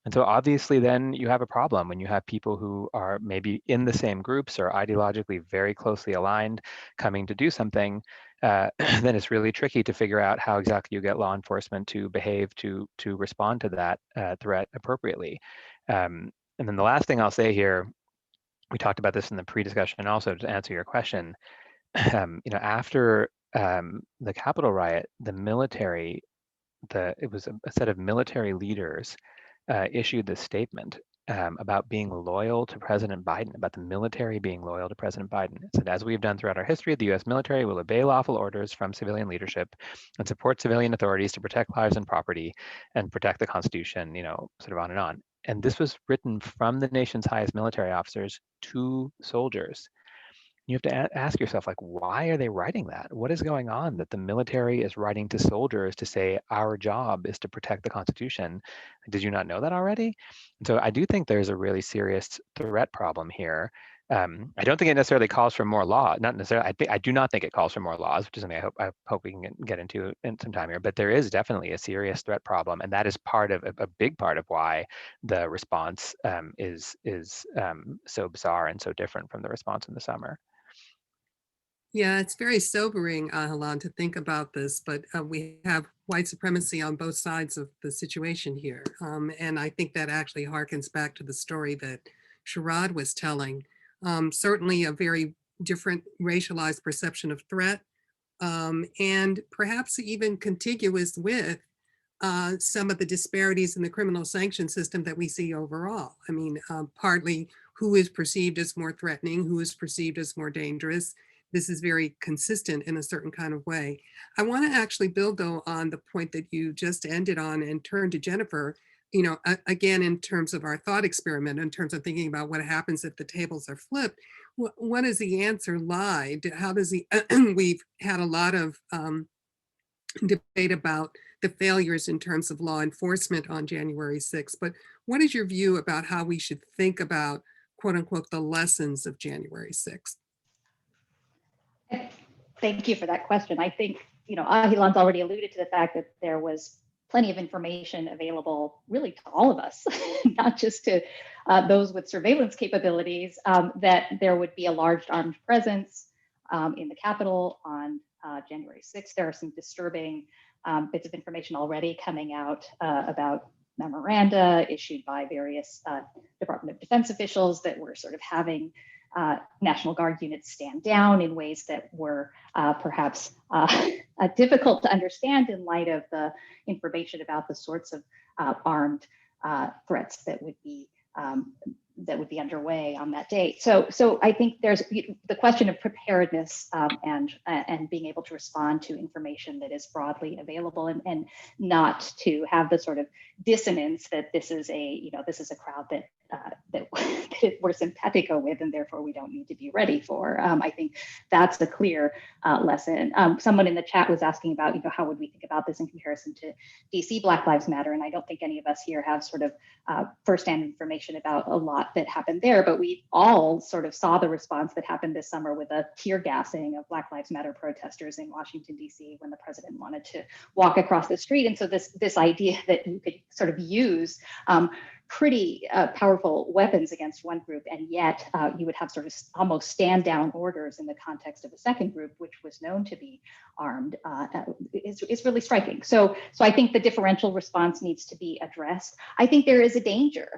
And so obviously then you have a problem when you have people who are maybe in the same groups or ideologically very closely aligned coming to do something. Then it's really tricky to figure out how exactly you get law enforcement to behave to respond to that threat appropriately. And then the last thing I'll say here, we talked about this in the pre-discussion also, to answer your question. After the Capitol riot, the military, it was a set of military leaders issued this statement about being loyal to President Biden, about the military being loyal to President Biden. It said, as we have done throughout our history, the US military will obey lawful orders from civilian leadership and support civilian authorities to protect lives and property and protect the Constitution, sort of on and on. And this was written from the nation's highest military officers to soldiers. You have to ask yourself, like, why are they writing that? What is going on that the military is writing to soldiers to say, our job is to protect the Constitution? Did you not know that already? And so I do think there's a really serious threat problem here. I don't think it necessarily calls for more law. Not necessarily. I do not think it calls for more laws, which is something I hope we can get into in some time here. But there is definitely a serious threat problem, and that is part of a big part of why the response is so bizarre and so different from the response in the summer. Yeah, it's very sobering, Ahilan, to think about this, but we have white supremacy on both sides of the situation here. And I think that actually harkens back to the story that Sharad was telling. Certainly a very different racialized perception of threat, and perhaps even contiguous with some of the disparities in the criminal sanction system that we see overall. I mean, partly who is perceived as more threatening, who is perceived as more dangerous. This is very consistent in a certain kind of way. I want to actually build, though, on the point that you just ended on and turn to Jennifer, again, in terms of our thought experiment, in terms of thinking about what happens if the tables are flipped. What does the answer lie? How does we've had a lot of debate about the failures in terms of law enforcement on January 6th, but what is your view about how we should think about, quote unquote, the lessons of January 6th? Thank you for that question. I think, Ahilan's already alluded to the fact that there was plenty of information available really to all of us, not just to those with surveillance capabilities, that there would be a large armed presence in the Capitol on January 6th. There are some disturbing bits of information already coming out about memoranda issued by various Department of Defense officials that were sort of having National Guard units stand down in ways that were perhaps difficult to understand in light of the information about the sorts of armed threats that would be that would be underway on that date. So I think there's the question of preparedness and being able to respond to information that is broadly available, and not to have the sort of dissonance that this is a crowd that we're simpatico with, and therefore we don't need to be ready for. I think that's a clear lesson. Someone in the chat was asking about, how would we think about this in comparison to DC Black Lives Matter, and I don't think any of us here have sort of firsthand information about a lot that happened there, but we all sort of saw the response that happened this summer with a tear gassing of Black Lives Matter protesters in Washington, DC, when the president wanted to walk across the street. And so this idea that you could sort of use pretty powerful weapons against one group, and yet you would have sort of almost stand down orders in the context of a second group, which was known to be armed, is really striking. So I think the differential response needs to be addressed. I think there is a danger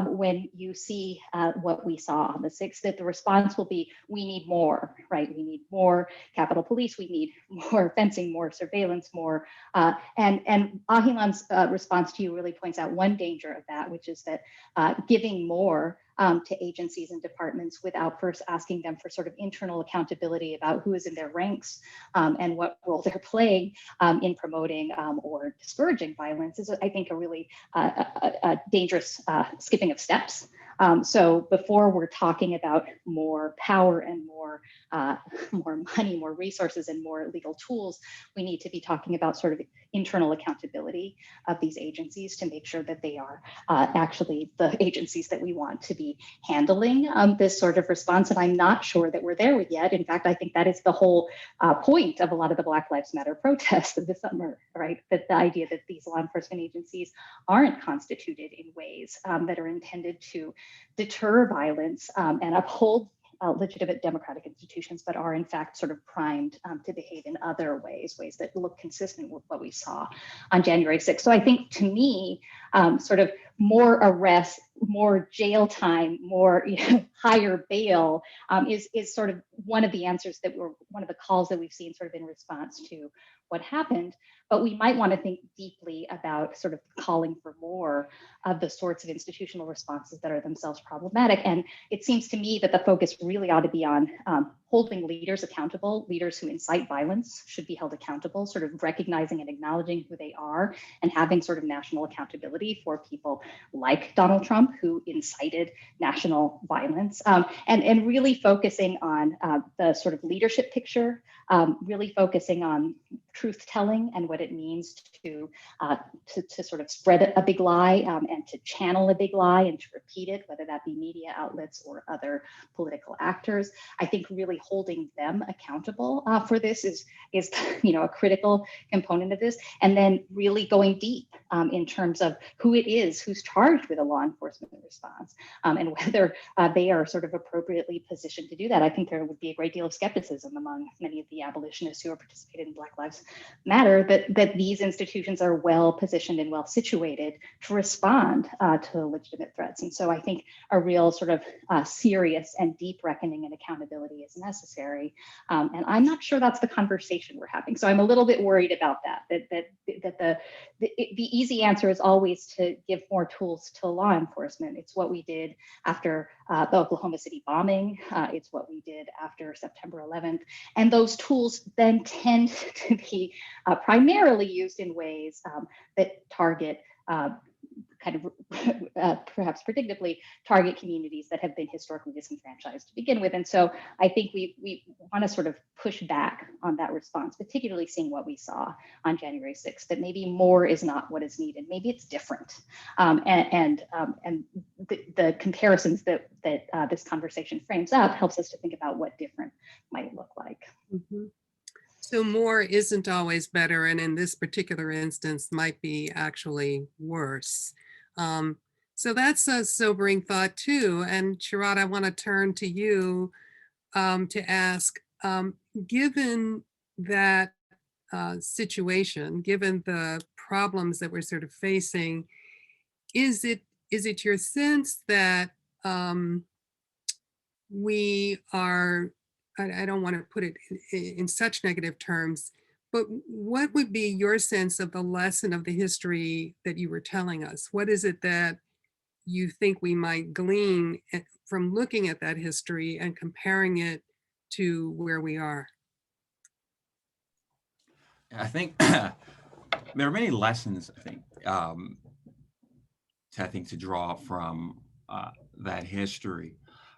when you see what we saw on the 6th, that the response will be, we need more, right? We need more Capitol Police, we need more fencing, more surveillance, more, and Ahilan's response to you really points out one danger of that, which is that giving more to agencies and departments without first asking them for sort of internal accountability about who is in their ranks and what role they're playing in promoting or discouraging violence is, I think, a really dangerous skipping of steps. So before we're talking about more power and more money, more resources, and more legal tools, we need to be talking about sort of internal accountability of these agencies to make sure that they are actually the agencies that we want to be handling this sort of response. And I'm not sure that we're there yet. In fact, I think that is the whole point of a lot of the Black Lives Matter protests of the summer, right? That the idea that these law enforcement agencies aren't constituted in ways that are intended to deter violence and uphold legitimate democratic institutions, but are in fact sort of primed to behave in other ways that look consistent with what we saw on January 6th. So I think, to me, sort of more arrests, more jail time, more higher bail is sort of one of the answers that were one of the calls that we've seen sort of in response to what happened. But we might want to think deeply about sort of calling for more of the sorts of institutional responses that are themselves problematic. And it seems to me that the focus really ought to be on holding leaders accountable. Leaders who incite violence should be held accountable, sort of recognizing and acknowledging who they are, and having sort of national accountability for people like Donald Trump, who incited national violence, and really focusing on the sort of leadership picture, really focusing on truth telling and what it means to sort of spread a big lie and to channel a big lie and to repeat it, whether that be media outlets or other political actors. I think really holding them accountable for this is a critical component of this, and then really going deep in terms of who it is who's charged with a law enforcement response and whether they are sort of appropriately positioned to do that. I think there would be a great deal of skepticism among many of the abolitionists who are participating in Black Lives Matter that these institutions are well positioned and well situated to respond to legitimate threats. And so I think a real sort of serious and deep reckoning and accountability is necessary. And I'm not sure that's the conversation we're having. So I'm a little bit worried about that the easy answer is always to give more tools to law enforcement. It's what we did after the Oklahoma City bombing. It's what we did after September 11th. And those tools then tend to be primarily used in ways that target kind of perhaps predictably target communities that have been historically disenfranchised to begin with. And so I think we want to sort of push back on that response, particularly seeing what we saw on January 6th, that maybe more is not what is needed. Maybe it's different. And the comparisons that this conversation frames up helps us to think about what different might look like. Mm-hmm. So more isn't always better, and in this particular instance might be actually worse. So that's a sobering thought too. And Sharad, I want to turn to you to ask, given that situation, given the problems that we're sort of facing, is it your sense that we are, I don't want to put it in such negative terms, but what would be your sense of the lesson of the history that you were telling us? What is it that you think we might glean from looking at that history and comparing it to where we are? I think there are many lessons, to draw from that history.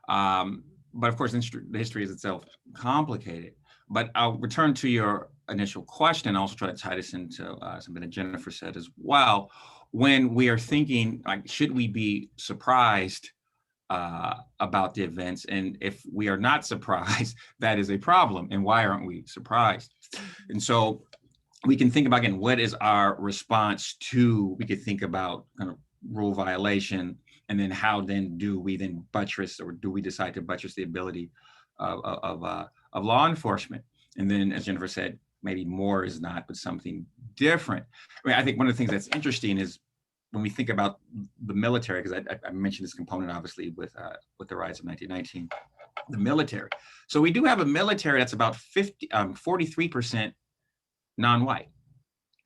But of course, the history is itself complicated. But I'll return to your initial question, also try to tie this into something that Jennifer said as well. When we are thinking, like, should we be surprised about the events? And if we are not surprised, that is a problem. And why aren't we surprised? And so we can think about, again, what is our response to, we could think about kind of rule violation, and then how then do we then buttress, or do we decide to buttress the ability of law enforcement? And then, as Jennifer said, maybe more is not, but something different. I mean, I think one of the things that's interesting is when we think about the military, because I mentioned this component obviously with the riots of 1919, the military. So we do have a military that's about 43% non-white,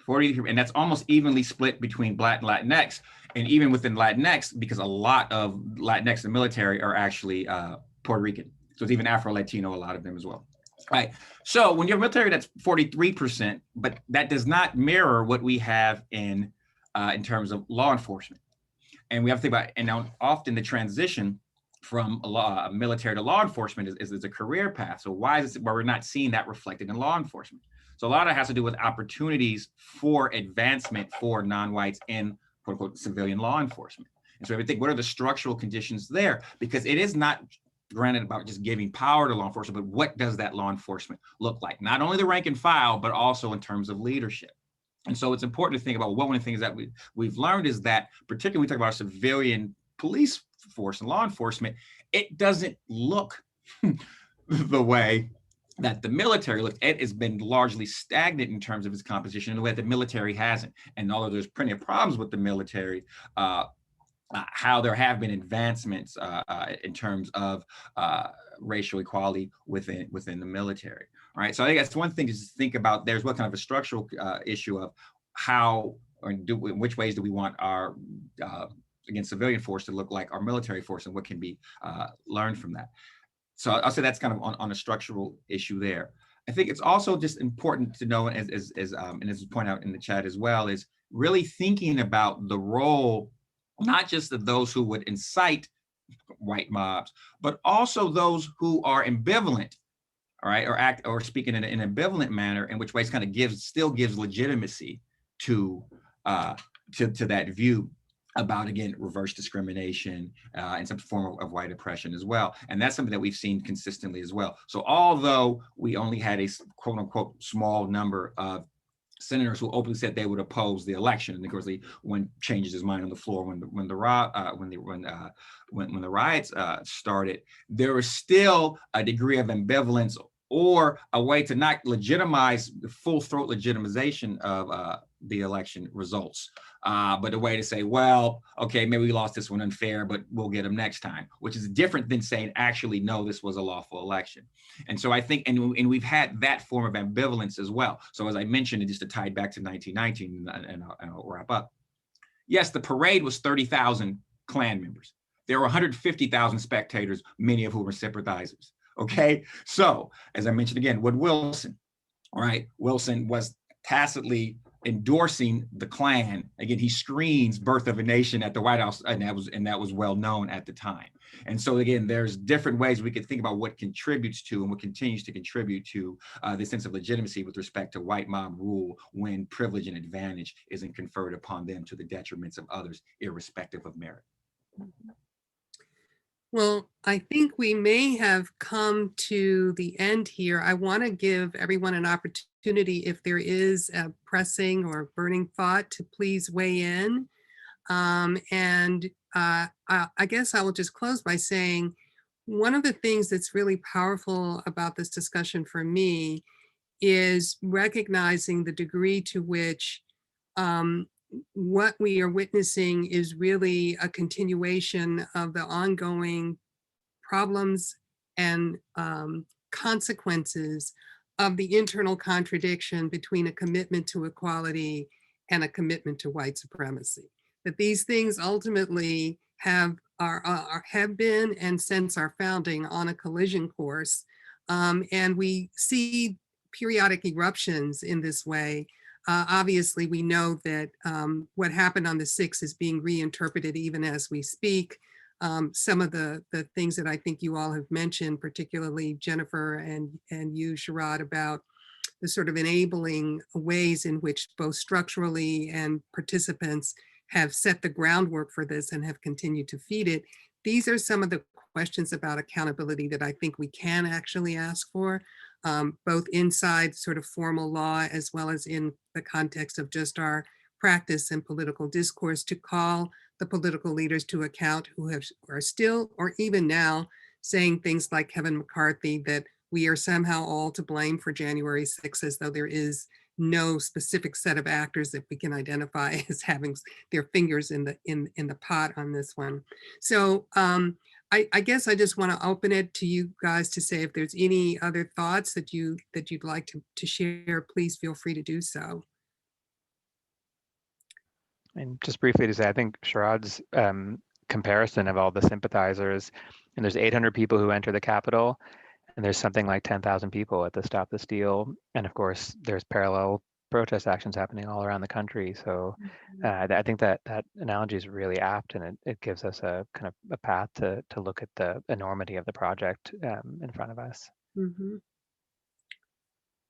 43%, and that's almost evenly split between Black and Latinx. And even within Latinx, because a lot of Latinx in the military are actually Puerto Rican. So it's even Afro-Latino, a lot of them as well. Right. So when you have a military that's 43%, but that does not mirror what we have in terms of law enforcement. And we have to think about, and now often the transition from a military to law enforcement is a career path. So why is it where we're not seeing that reflected in law enforcement? So a lot of it has to do with opportunities for advancement for non-whites in quote unquote civilian law enforcement. And so we think, what are the structural conditions there? Because it is not granted about just giving power to law enforcement, but what does that law enforcement look like? Not only the rank and file, but also in terms of leadership. And so it's important to think about, one of the things that we've learned is that, particularly when we talk about our civilian police force and law enforcement, it doesn't look the way that the military looks. It has been largely stagnant in terms of its composition in the way that the military hasn't. And although there's plenty of problems with the military, how there have been advancements in terms of racial equality within the military, right? So I think that's one thing to think about. There's what kind of a structural issue of how, or in which ways do we want our, again, civilian force to look like our military force, and what can be learned from that. So I'll say that's kind of on a structural issue there. I think it's also just important to know, and as you point out in the chat as well, is really thinking about the role, not just of those who would incite white mobs, but also those who are ambivalent, all right, or act or speak in an ambivalent manner, in which ways kind of still gives legitimacy to that view about, again, reverse discrimination and some form of white oppression as well. And that's something that we've seen consistently as well. So although we only had a quote unquote small number of senators who openly said they would oppose the election, and of course, one changes his mind on the floor when the riots started, there was still a degree of ambivalence, or a way to not legitimize the full throat legitimization of the election results, but a way to say, well, okay, maybe we lost this one unfair, but we'll get them next time, which is different than saying, actually, no, this was a lawful election. And so I think, and we've had that form of ambivalence as well. So as I mentioned, and just to tie it back to 1919, and I'll wrap up. Yes, the parade was 30,000 Klan members. There were 150,000 spectators, many of whom were sympathizers. Okay, so as I mentioned again, Woodrow Wilson, right? Wilson was tacitly endorsing the Klan. Again, he screens "Birth of a Nation" at the White House, and that was well known at the time. And so again, there's different ways we could think about what contributes to and what continues to contribute to the sense of legitimacy with respect to white mob rule, when privilege and advantage isn't conferred upon them to the detriments of others, irrespective of merit. Well, I think we may have come to the end here. I want to give everyone an opportunity, if there is a pressing or burning thought, to please weigh in. I guess I will just close by saying, one of the things that's really powerful about this discussion for me is recognizing the degree to which what we are witnessing is really a continuation of the ongoing problems and consequences of the internal contradiction between a commitment to equality and a commitment to white supremacy. That these things ultimately have been and since our founding on a collision course. And we see periodic eruptions in this way. Obviously, we know that what happened on the 6th is being reinterpreted even as we speak. Some of the things that I think you all have mentioned, particularly Jennifer and you, Sherrod, about the sort of enabling ways in which both structurally and participants have set the groundwork for this and have continued to feed it. These are some of the questions about accountability that I think we can actually ask for, both inside sort of formal law as well as in the context of just our practice and political discourse, to call the political leaders to account who are still, or even now, saying things like Kevin McCarthy, that we are somehow all to blame for January 6th, as though there is no specific set of actors that we can identify as having their fingers in the pot on this one. So I guess I just want to open it to you guys to say if there's any other thoughts that you'd like to share, please feel free to do so. And just briefly to say, I think Sherrod's comparison of all the sympathizers, and there's 800 people who enter the Capitol, and there's something like 10,000 people at the Stop the Steal. And of course, there's parallel protest actions happening all around the country. So I think that analogy is really apt, and it gives us a kind of a path to look at the enormity of the project in front of us. Mm-hmm.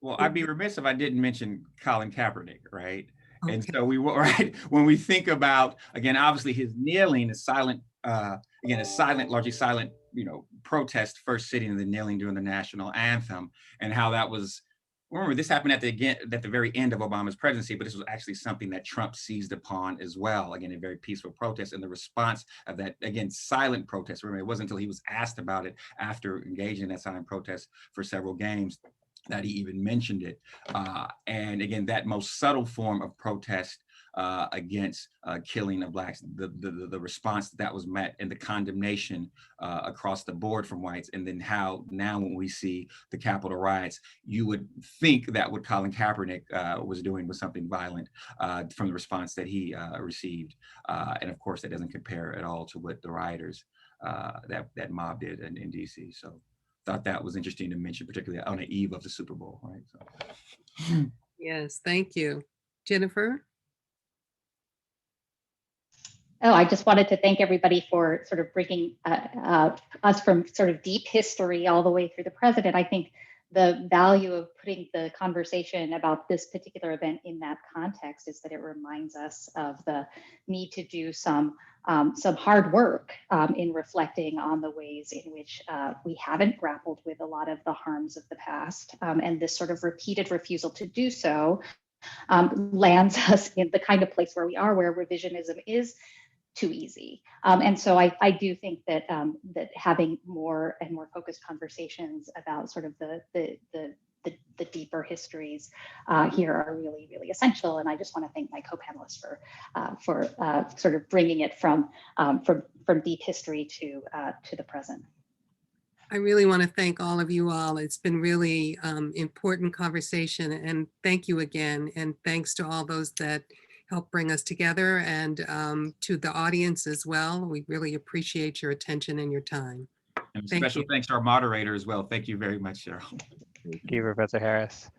Well, I'd be remiss if I didn't mention Colin Kaepernick, right? Okay. And so we were right when we think about, again, obviously his kneeling is silent, again, a silent, largely silent, protest, first sitting and then kneeling during the national anthem, and how that was. Remember, this happened at the very end of Obama's presidency, but this was actually something that Trump seized upon as well. Again, a very peaceful protest, and the response of that, again, silent protest. Remember, it wasn't until he was asked about it after engaging in that silent protest for several games that he even mentioned it. And again, that most subtle form of protest against killing of Blacks, the response that was met, and the condemnation across the board from whites. And then how now when we see the Capitol riots, you would think that what Colin Kaepernick was doing was something violent from the response that he received. And of course, that doesn't compare at all to what the rioters, that mob did in DC. So thought that was interesting to mention, particularly on the eve of the Super Bowl, right? So. Yes, thank you. Jennifer? Oh, I just wanted to thank everybody for sort of bringing us from sort of deep history all the way through the present. I think the value of putting the conversation about this particular event in that context is that it reminds us of the need to do some hard work in reflecting on the ways in which we haven't grappled with a lot of the harms of the past. And this sort of repeated refusal to do so lands us in the kind of place where we are, where revisionism is too easy. And so I do think that that having more and more focused conversations about sort of the deeper histories here are really, really essential. And I just want to thank my co-panelists for sort of bringing it from deep history to the present. I really want to thank all of you all. It's been really important conversation, and thank you again. And thanks to all those that help bring us together, and to the audience as well. We really appreciate your attention and your time. And special thanks to our moderator as well. Thank you very much, Cheryl. Thank you, Professor Harris.